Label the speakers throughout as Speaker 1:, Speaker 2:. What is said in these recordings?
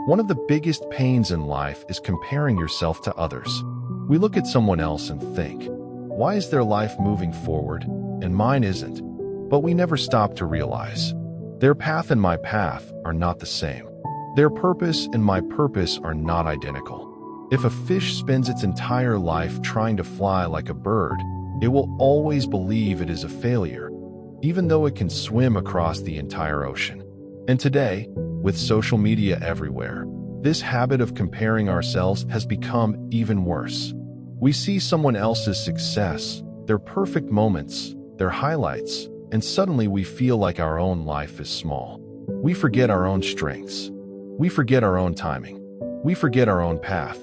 Speaker 1: One of the biggest pains in life is comparing yourself to others. We look at someone else and think, why is their life moving forward and mine isn't? But we never stop to realize, their path and my path are not the same. Their purpose and my purpose are not identical. If a fish spends its entire life trying to fly like a bird, it will always believe it is a failure, even though it can swim across the entire ocean. And today, with social media everywhere, this habit of comparing ourselves has become even worse. We see someone else's success, their perfect moments, their highlights, and suddenly we feel like our own life is small. We forget our own strengths. We forget our own timing. We forget our own path.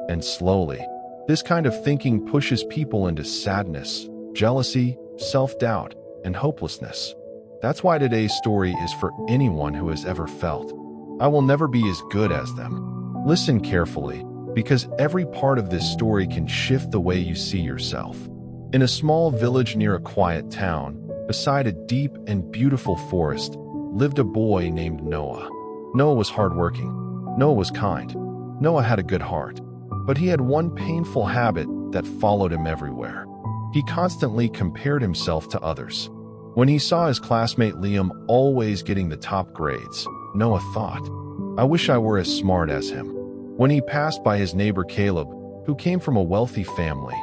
Speaker 1: And slowly, this kind of thinking pushes people into sadness, jealousy, self-doubt, and hopelessness. That's why today's story is for anyone who has ever felt, I will never be as good as them. Listen carefully, because every part of this story can shift the way you see yourself. In a small village near a quiet town, beside a deep and beautiful forest, lived a boy named Noah. Noah was hardworking. Noah was kind. Noah had a good heart. But he had one painful habit that followed him everywhere. He constantly compared himself to others. When he saw his classmate Liam always getting the top grades, Noah thought, I wish I were as smart as him. When he passed by his neighbor Caleb, who came from a wealthy family,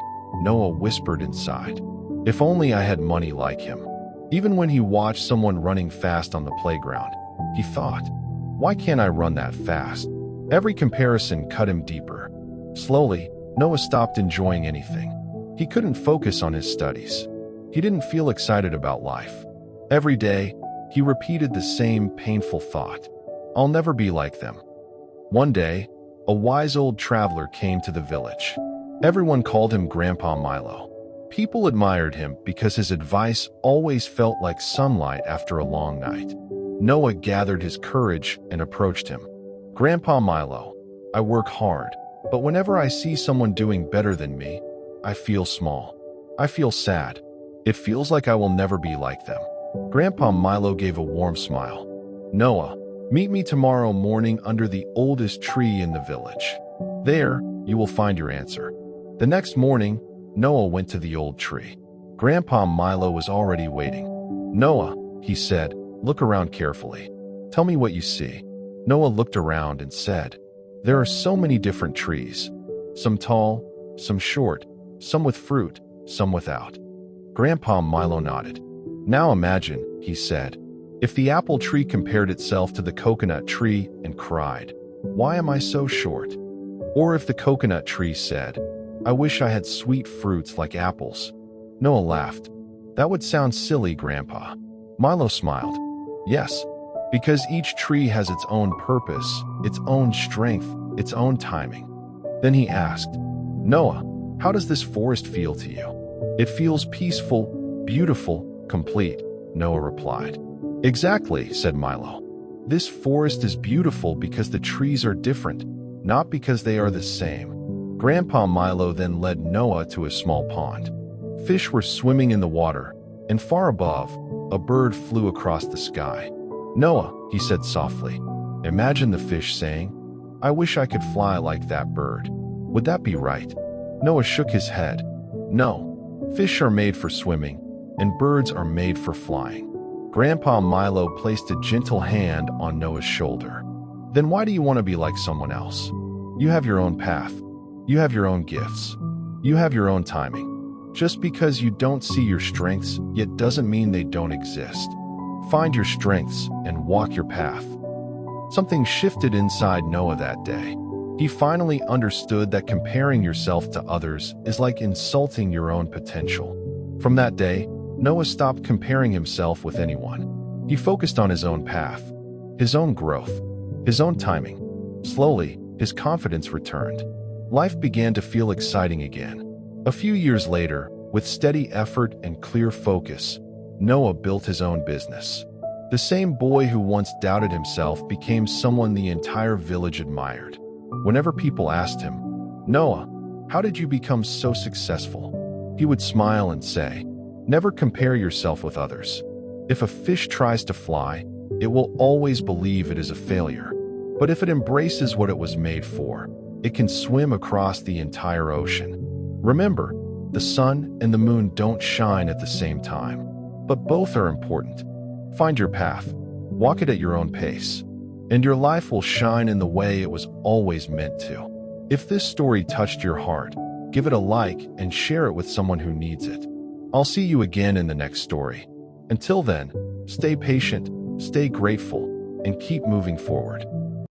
Speaker 1: Noah whispered inside, if only I had money like him. Even when he watched someone running fast on the playground, he thought, why can't I run that fast? Every comparison cut him deeper. Slowly, Noah stopped enjoying anything. He couldn't focus on his studies. He didn't feel excited about life. Every day, he repeated the same painful thought. I'll never be like them. One day, a wise old traveler came to the village. Everyone called him Grandpa Milo. People admired him because his advice always felt like sunlight after a long night. Noah gathered his courage and approached him. Grandpa Milo, I work hard. But whenever I see someone doing better than me, I feel small. I feel sad. It feels like I will never be like them. Grandpa Milo gave a warm smile. Noah, meet me tomorrow morning under the oldest tree in the village. There, you will find your answer. The next morning, Noah went to the old tree. Grandpa Milo was already waiting. Noah, he said, look around carefully. Tell me what you see. Noah looked around and said, there are so many different trees, some tall, some short, some with fruit, some without. Grandpa Milo nodded. Now imagine, he said, if the apple tree compared itself to the coconut tree and cried, why am I so short? Or if the coconut tree said, I wish I had sweet fruits like apples. Noah laughed. That would sound silly, Grandpa. Milo smiled. Yes, because each tree has its own purpose, its own strength, its own timing. Then he asked, Noah, how does this forest feel to you? It feels peaceful, beautiful, complete, Noah replied. Exactly, said Milo. This forest is beautiful because the trees are different, not because they are the same. Grandpa Milo then led Noah to a small pond. Fish were swimming in the water, and far above, a bird flew across the sky. Noah, he said softly, imagine the fish saying, I wish I could fly like that bird. Would that be right? Noah shook his head. No, fish are made for swimming, and birds are made for flying. Grandpa Milo placed a gentle hand on Noah's shoulder. Then why do you want to be like someone else? You have your own path. You have your own gifts. You have your own timing. Just because you don't see your strengths yet doesn't mean they don't exist. Find your strengths and walk your path. Something shifted inside Noah that day. He finally understood that comparing yourself to others is like insulting your own potential. From that day, Noah stopped comparing himself with anyone. He focused on his own path, his own growth, his own timing. Slowly, his confidence returned. Life began to feel exciting again. A few years later, with steady effort and clear focus, Noah built his own business. The same boy who once doubted himself became someone the entire village admired. Whenever people asked him, Noah, how did you become so successful? He would smile and say, never compare yourself with others. If a fish tries to fly, it will always believe it is a failure. But if it embraces what it was made for, it can swim across the entire ocean. Remember, the sun and the moon don't shine at the same time, but both are important. Find your path, walk it at your own pace, and your life will shine in the way it was always meant to. If this story touched your heart, give it a like and share it with someone who needs it. I'll see you again in the next story. Until then, stay patient, stay grateful, and keep moving forward.